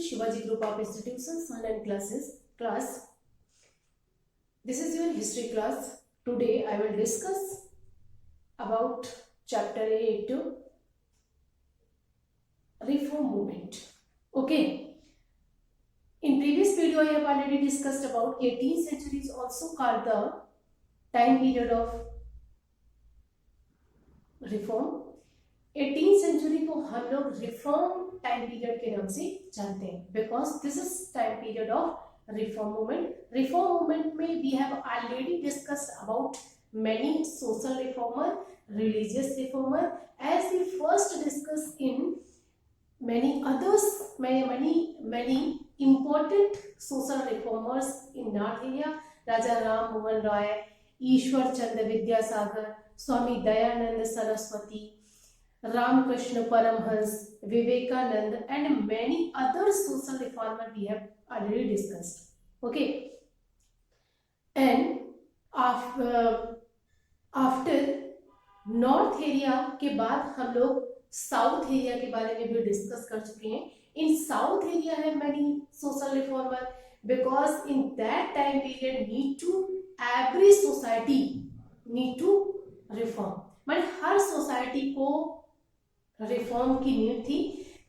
Shivaji Group of Institutions online class. This is your history class. Today I will discuss about chapter 8, reform movement. Okay. In previous video I have already discussed about 18th century is also called the time period of reform. 18th century को हम लोग reform time period के नाम से जानते हैं because this is time period of reform movement. Reform movement में we have already discussed about many social reformer, religious reformer, as we first discussed in many others, many important social reformers in North India. Raja Ram Mohan Roy, Ishwar Chandra Vidyasagar, Swami Dayananda Saraswati, Ramakrishna Paramhans, Vivekananda, and many other social reformers we have already discussed. Okay, and after north area के बाद हम लोग south area के बारे में भी discuss कर चुके हैं. इन साउथ एरिया है many social reformer because in that time period every society need to reform. मतलब हर सोसाइटी को रिफॉर्म की नीड थी.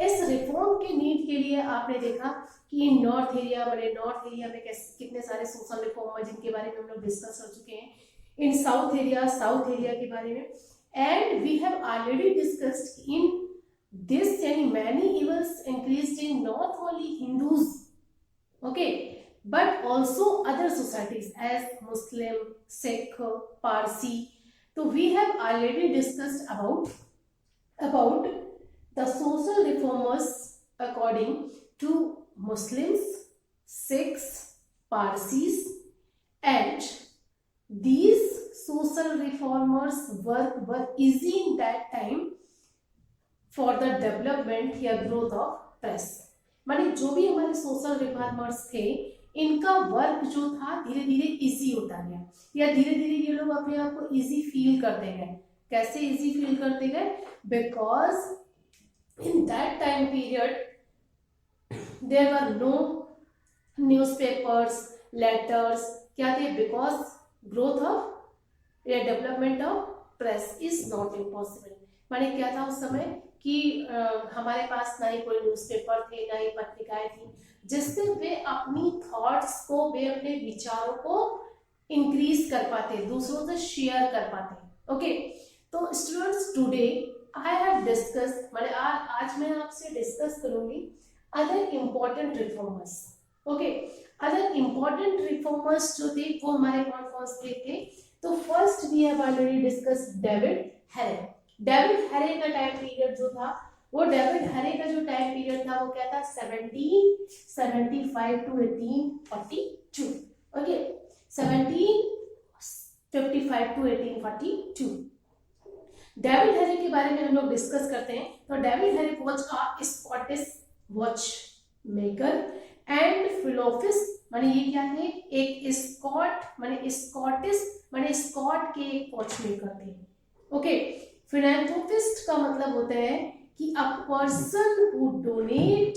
इस रिफॉर्म की नीड के लिए आपने देखा कि इन नॉर्थ एरिया में कितने सारे सोशल रिफॉर्मर जिनके बारे में हम लोग डिस्कस कर चुके हैं. इन साउथ एरिया के बारे में and we have already discussed in this and many evils increased in not only Hindus okay but also other societies as Muslim, Sikh, Parsi. तो we have already discussed about the social reformers according to Muslims, Sikhs, Parsis, and these social reformers were easy in that time for the development या growth of press. माने जो भी हमारे social reformers थे इनका work जो था धीरे धीरे इजी होता गया या धीरे धीरे ये लोग अपने आप को इजी फील करते गए. कैसे इजी फील करते गए? Because in that time period there were no newspapers, letters. क्या थे? बिकॉज ग्रोथ ऑफ या development of press is not impossible. माने क्या था उस समय कि हमारे पास ना ही कोई न्यूज़पेपर थे, ना ही पत्रिकाएं थी जिससे वे अपनी थॉट्स को, वे अपने विचारों को इंक्रीज कर पाते, दूसरों से शेयर कर पाते. ओके तो students today I have discuss मैंने आज मैं आपसे डिस्कस करूंगी other important reformers. Okay other important reformers जो थे वो हमारे कौन कौन से थे? तो first we have already discuss David Hare. David Hare का टाइम पीरियड जो था वो डेविड हैरे का जो टाइम पीरियड था वो क्या था? 1775 to 1842. Okay 1755 to 1842. David Hare के बारे में हम लोग डिस्कस करते हैं. तो David Hare was a Scottish watchmaker and philanthropist. माने ये क्या थे? एक स्कॉट माने स्कॉटिश माने स्कॉट के एक वॉच मेकर थे. ओके फिलैंथ्रोपिस्ट का मतलब होता है कि a person who donate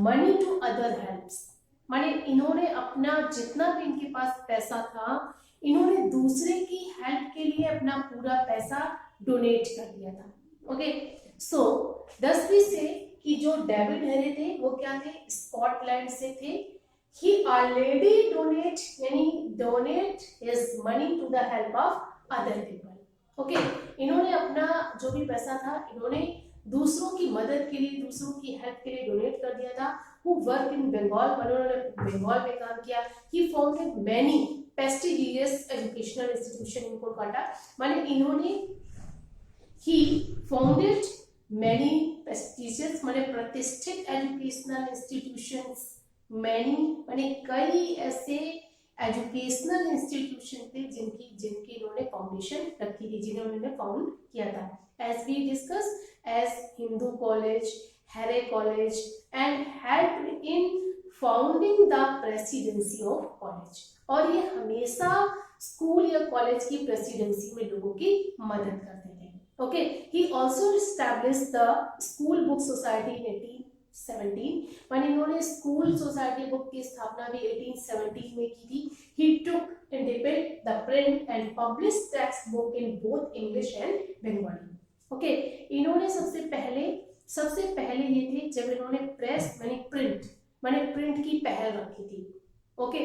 money to other helps. माने इन्होंने अपना जितना भी इनके पास पैसा था इन्होंने दूसरे की हेल्प के लिए अपना पूरा पैसा डोनेट कर दिया था. ओके सो दस भी से कि जो डेविड हैरे थे वो क्या थे? स्कॉटलैंड से थे. He already donate his money to the help of other people. Okay इन्होंने अपना जो भी पैसा था इन्होंने दूसरों की मदद के लिए, दूसरों की हेल्प के लिए डोनेट कर दिया था. हु वर्क इन बंगाल, उन्होंने बंगाल में काम किया. He founded many prestigious educational institution in Kolkata. माने इन्होंने he founded many prestigious माने प्रतिष्ठित एजुकेशनल इंस्टीट्यूशंस. मैनी माने कई ऐसे एजुकेशनल इंस्टीट्यूशन थे जिनकी इन्होंने फाउंडेशन रखी थी, जिन्हें उन्होंने फाउंड किया था. As we discuss as Hindu College, Hare College and help in founding the Presidency of College. और ये हमेशा स्कूल या कॉलेज की प्रेसिडेंसी में लोगों की मदद करते थे. Okay, he also established the school book society in 1817 मैंने इन्होंने स्कूल सोसाइटी बुक की स्थापना भी 1817 में की थी। He took independent the print and published text book in both English and Bengali. Okay, इन्होंने सबसे पहले ये थे जब इन्होंने प्रेस मैंने प्रिंट की पहल रखी थी। ओके,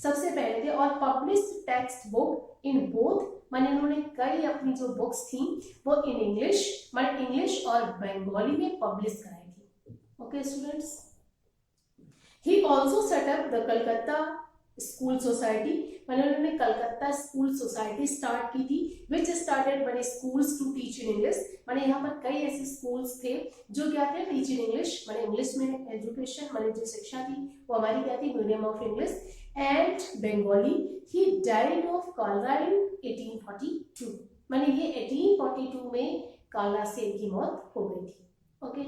सबसे पहले थे, और publish text book in both मैंने इन्होंने कई अपनी जो बुक्स थी वो इन इंग्लिश और बंगाली में पब्लिश कराई थी। Okay students, he also set up the Calcutta school society मैंने उन्होंने कलकत्ता स्कूल सोसाइटी स्टार्ट की थी, विच स्टार्टेड मैंने schools to teach in English. मैंने यहाँ पर कई ऐसे स्कूल्स थे जो क्या थे, टीच इन इंग्लिश, मैंने इंग्लिश में एजुकेशन मैंने जो शिक्षा थी वो हमारी क्या थी, medium of English, and Bengali. He died of cholera in 1842 मैंने ये 1842 में कालरा से इनकी मौत हो गई थी। Okay,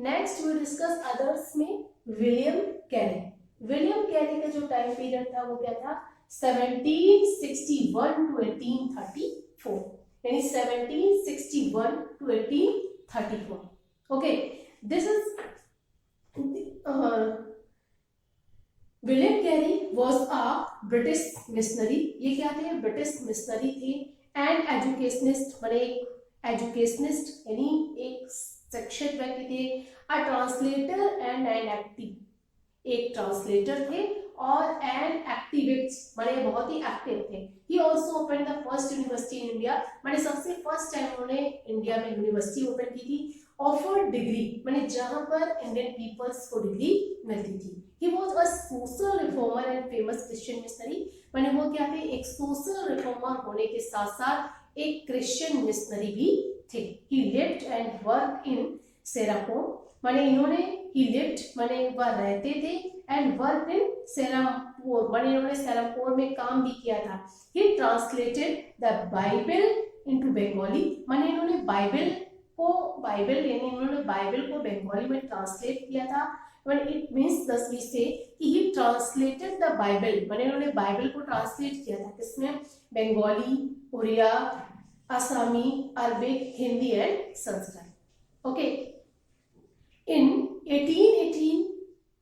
next we discuss others में विलियम कैरी का जो टाइम पीरियड था वो क्या था, 1761 टू 1834 यानी 1761 to 1834। Okay, this is William Carey was a British missionary. ये क्या थे, ब्रिटिश मिशनरी थे, एंड एजुकेशनिस्ट मैंने एजुकेशनिस्ट यानी एक शिक्षित व्यक्ति थे, a translator and an active एक ट्रांसलेटर थे, और एन एक्टिविस्ट मैंने बहुत ही एक्टिव थे। He also open the first university in India मैंने सबसे फर्स्ट टाइम उन्होंने इंडिया में यूनिवर्सिटी ओपन की थी। ऑफर्ड डिग्री मैंने जहां पर इंडियन पीपल्स को डिग्री मिलती थी। He was a social reformer and famous Christian missionary मैंने वो क्या थे, एक सोशल रिफॉर्मर होने के साथ साथ एक क्रिश्चियन मिशनरी भी थे। He lived and work in Serampore मैंने इन्होंने ही लिव्ड मैंने वह रहते थे, एंड वर्क इन सेरापोर मैंने इन्होंने सेरापोर में काम भी किया था। ही translated the Bible into Bengali मैंने इन्होंने बाइबल को बंगाली में ट्रांसलेट किया था। When it means thus we say कि he translated the Bible मैंने इन्होंने बाइबल को ट्रांसलेट किया था किसमें, Bengali, Oriya, Assami, Arabic, Hindi and Sanskrit. Okay, in 1818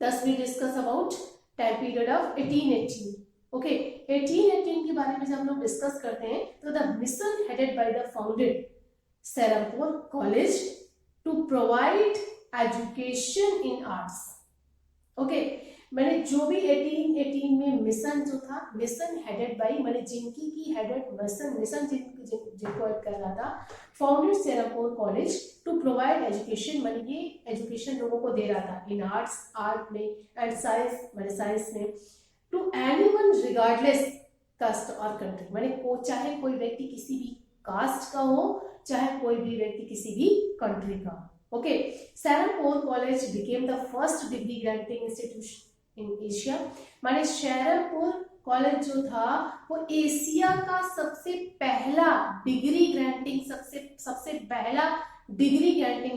thus we discuss about time period of 1818। Okay, 1818 के बारे में जब हम लोग डिस्कस करते हैं तो the mission headed by the founded Serampore College to provide education in arts. Okay, मैंने जो भी 1818 में मिशन जो था, मिशन हेडेड बाय मैंने जिनकी की हेडेड मिशन जिनको हेड कर रहा था, founded Serampore College to provide education मैंने ये एजुकेशन लोगों को दे रहा था इन आर्ट में एंड साइंस मैंने साइंस में, टू एनीवन रिगार्डलेस कास्ट और कंट्री मैंने को चाहे कोई व्यक्ति किसी भी कास्ट का हो, चाहे कोई भी व्यक्ति किसी भी कंट्री का हो। Okay, Serampore College became the first degree granting institution in Asia माने शेरपुर कॉलेज जो था वो एशिया का सबसे पहला डिग्री ग्रांटिंग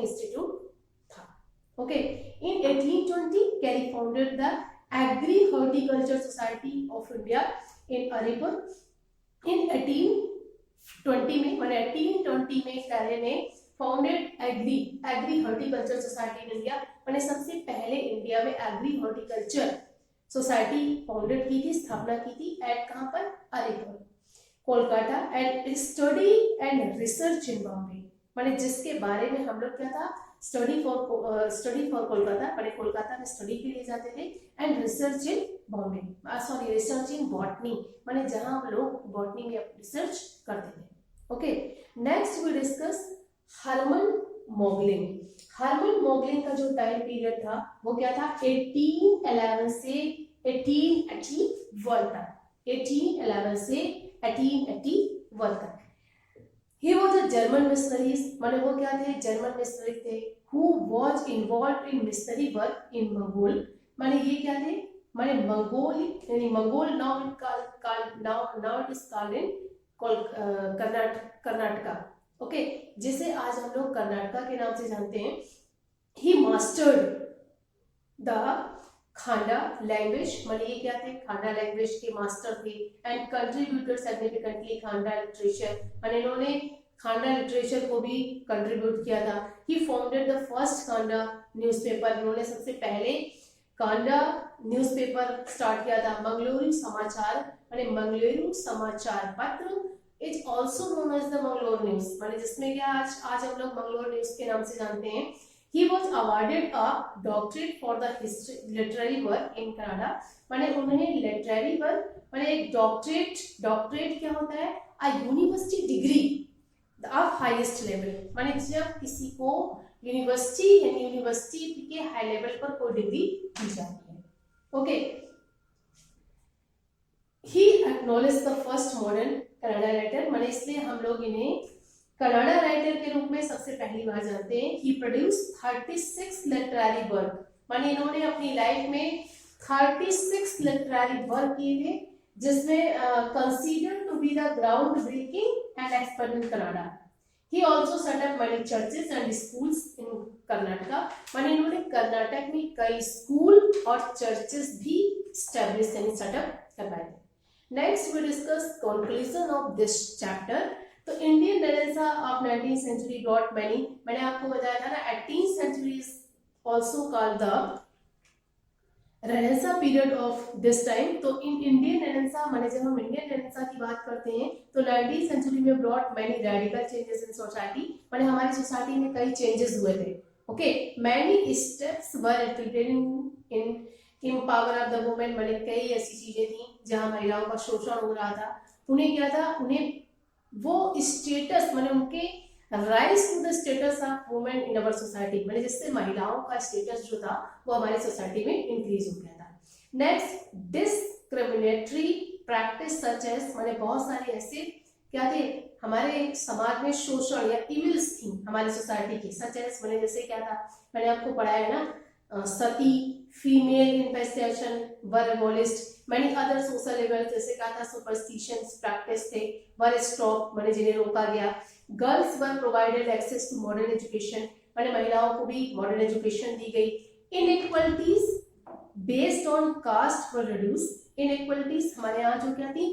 इंस्टीट्यूट था। Okay, in 1820 Carey founded the agri horticulture society of India in Alipur. In 1820 में कैरी ने founded agri horticulture society in India मैंने सबसे पहले इंडिया में एग्री हॉर्टिकल्चर सोसाइटी फाउंडेड की थी, स्थापना की थी, एट कहां पर, Alipur Kolkata, and study and research in Bombay मैंने जिसके बारे में हम लोग क्या था, स्टडी फॉर कोलकाता मैंने कोलकाता में स्टडी के लिए जाते थे, and research in Bombay research in botany मैंने जहां हम लोग बॉटनी में रिसर्च करते थे। Okay, next we discuss Hermann Mogling का जो टाइम पीरियड था वो क्या था, 1811 से 1881 तक। He was a German missionary माने वो क्या थे, जर्मन मिशनरी थे, who was involved in missionary work in Mongol माने ये क्या थे, माने मंगोल यानी Mongol now it is called in Karnataka. Okay, जिसे आज हम लोग कर्नाटका के नाम से जानते हैं। He mastered the Kannada language माने ये क्या थे, खांडा लैंग्वेज के मास्टर थे, and contributed significantly Kannada literature माने इन्होंने खांडा लिटरेचर को भी कंट्रीब्यूट किया था। He founded the first Kannada newspaper, इन्होंने सबसे पहले कांडा न्यूज़पेपर स्टार्ट किया था। मंगलुरु समाचार माने मंगलुरु समाचार पत्र is also known as the Mangalore news, माने जिसमें क्या आज हम लोग मंगलोर न्यूज के नाम से जानते हैं। He was awarded a doctorate for the literary work in Canada, माने उन्हें लिटरेरी वर्क माने एक डॉक्टरेट क्या होता है, a university degree of highest level, माने जब किसी को यूनिवर्सिटी यानी यूनिवर्सिटी के हाई लेवल पर कोई डिग्री दी जाती है। Okay, he acknowledge the first modern Kannada writer, माने इसलिए हम लोग इन्हें कन्नड़ा राइटर के रूप में सबसे पहली बार जानते हैं। ही प्रोड्यूस 36 लिटरेरी वर्क, माने इन्होंने अपनी लाइफ में 36 लिटरेरी वर्क किए थे, जिसमें considered to be the ground breaking and expert in Kannada. He also set up many churches and schools in Karnataka, माने इन्होंने कर्नाटक में कई स्कूल और चर्चेस भी स्टैब्लिश यानी सेटअप करवाए थे। Next we discuss conclusion of this chapter. तो Indian renaissance of 19th century brought many, मैंने आपको बताया था ना 18th century is also called the renaissance period of this time. तो इन इंडियन रेनेसां माने जब हम इंडियन रेनेसां की बात करते हैं तो 19th सेंचुरी में brought many radical changes in society, माने हमारी सोसाइटी में कई चेंजेस हुए थे। Okay, many steps were taken in power of the women, माने कई ऐसी चीजें थी जहां महिलाओं का शोषण हो रहा था। उन्हें क्या था, उन्हें वो स्टेटस माने उनके rise to the status of women in our society, माने जिससे महिलाओं का स्टेटस जो था वो हमारी सोसाइटी में इंक्रीज हो गया था। Next, discriminatory practice such as, माने बहुत सारे ऐसे क्या थे हमारे समाज में शोषण या इविल्स थी हमारी सोसाइटी की, सच एज माने जैसे क्या था, मैंने आपको पढ़ाया है ना, सती, फीमेल इन्फेस्टेशन वर abolished, many other social evils जैसे क्या था, सुपरस्टिशंस प्रैक्टिस थे वर स्टॉप माने जिन्हें रोका गया। Girls were provided access to modern education, माने महिलाओं को भी मॉडर्न एजुकेशन दी गई। Inequalities based on caste were reduce, inequalities हमारे यहाँ जो क्या थी,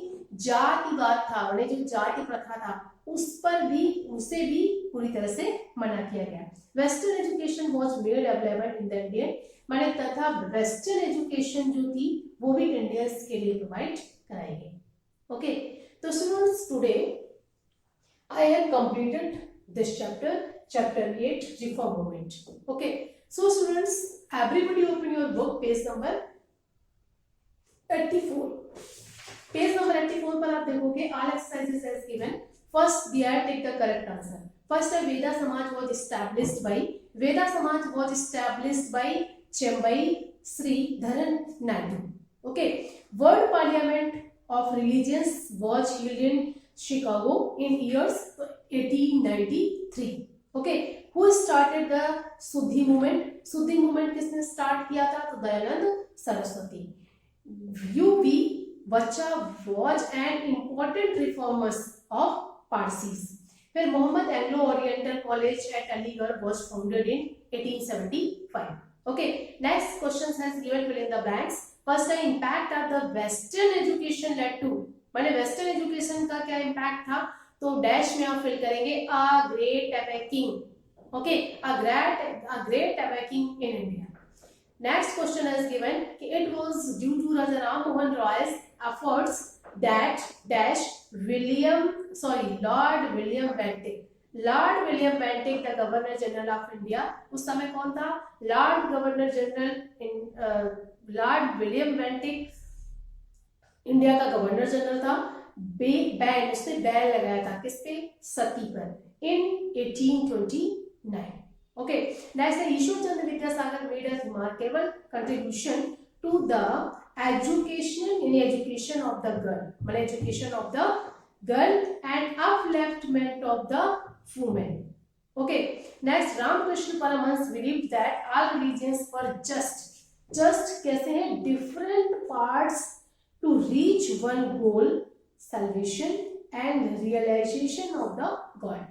जातिवाद था, माने जो जाति प्रथा था उसे भी पूरी तरह से मना किया गया। Western education was made available in the Indian, माने तथा वेस्टर्न एजुकेशन जो थी वो भी इंडियंस के लिए प्रोवाइड कराई गई। ओके, तो students today I have completed this chapter 8 reform movement. Okay, so students everybody open your book page number 84। Page number 84 पर आप देखोगे all exercises as given. First there take the correct answer. First है Veda Samaj was established by Chembai Sridharan Naidu. Okay, World Parliament of Religions was held in Chicago in years 1893. Okay, who started the Suddhi movement? Suddhi movement किसने start किया था? तो Dayanand Saraswati. U.V. Vacha was an important reformers of Parsis. फिर Mohammed Anglo Oriental College at Aligarh was founded in 1875. Okay, next question has given fill in the blanks. First है impact of the western education led to, माने western education का क्या impact था, तो dash में आप fill करेंगे a great awakening. Okay, a great awakening in India. Next question is given कि it was due to Raja Ram Mohan Roy's efforts that dash Lord William Bentinck the governor general of India, उस समय कौन था, लॉर्ड विलियम बेंटिक इंडिया का governor general था। उसने ban लगाया था किस पे, सती पर इन 1829। ओके, नेक्स्ट है Ishwar Chandra Vidyasagar made a remarkable contribution to the education of the girl, माने education of the girl and upliftment of the women. Okay, next Ramakrishna Paramahamsa believed that all religions were just कैसे हैं, different parts to reach one goal, salvation and realization of the God.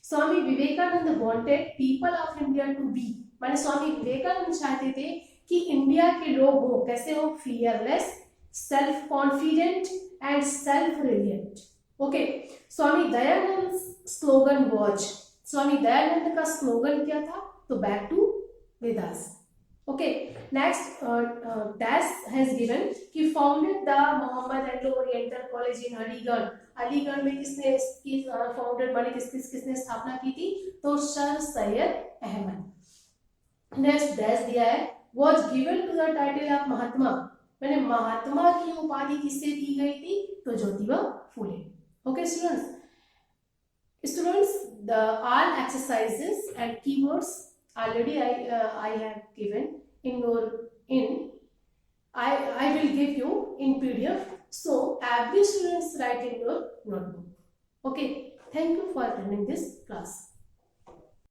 Swami Vivekananda wanted people of India to be, माने स्वामी विवेकानंद चाहते थे कि India के लोग हो कैसे हो, fearless, self confident and self reliant. Okay, Swami Dayanand slogan was, Swami Dayanand का स्लोगन क्या था? तो back to Vedas. Okay, next dash has given कि founded the Mohammad Anglo Oriental College in Aligarh. Aligarh में किसने इसकी फाउंडेड मानी किसने स्थापना की थी? तो Sir Syed Ahmad. Next dash दिया है was given to the title of Mahatma, मैंने महात्मा की उपाधि किससे दी गई थी? तो Jyotiba Phule. Okay students, the all exercises and keywords already I have given in your in I will give you in PDF, so every students write in your notebook. Okay, thank you for attending this class.